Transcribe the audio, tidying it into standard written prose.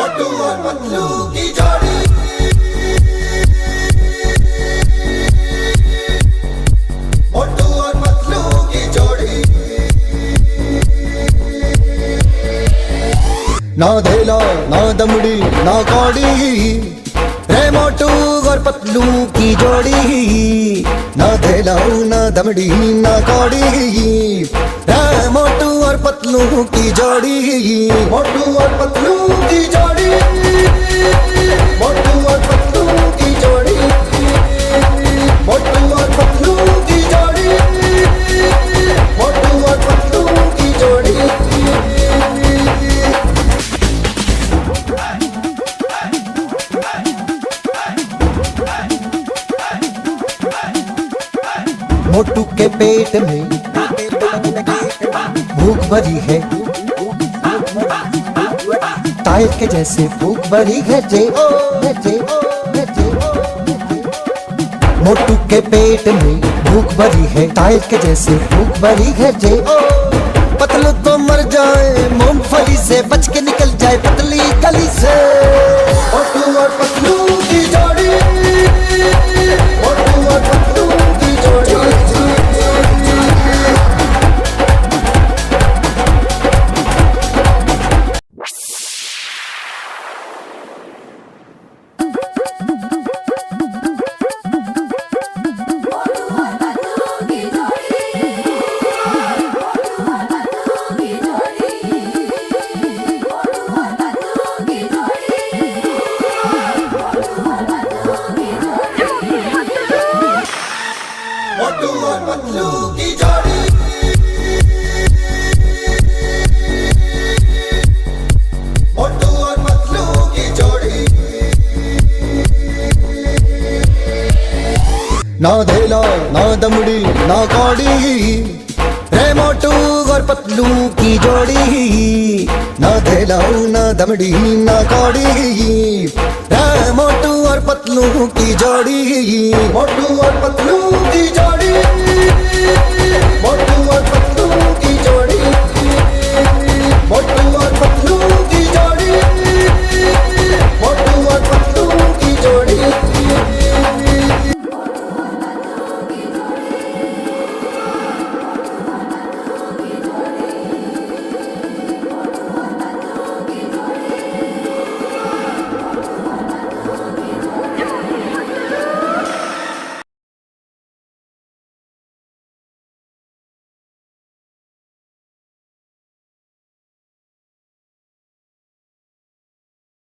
मोटू और पतलू की जोड़ी। मोटू और पतलू की जोड़ी। ना धेला ना दमड़ी ना कौड़ी, रे मोटू और पतलू की जोड़ी। ना धेला ना दमड़ी ना कौड़ी, रे मोटू और पतलू की जोड़ी। मोटू और पतलू की जोड़ी। मोटू और पतलू की जोड़ी। मोटू और पतलू की जोड़ी। मोटू और पतलू की जोड़ी। मोटू के पेट में भूख भरी है, टायर के जैसे भूख भरी है जे ओ जे ओ जे ओ। मोटू के पेट में भूख भरी है, टायर के जैसे भूख भरी है जे ओ। पतलू तो मर जाए मूंगफली से, बच के निकल जाए पतली गली से। मोटू और पतलू की जोड़ी। मोटू और पतलू की जोड़ी। मोटू और पतलू की जोड़ी। मोटू और पतलू की जोड़ी। ना धेला ना दमड़ी ना कौड़ी, रे मोटू और पतलू की जोड़ी। ना धेला ना दमड़ी ना कौड़ी, रे मोटू और पतलू की जोड़ी। मोटू और पतलू की जोड़ी। मोटू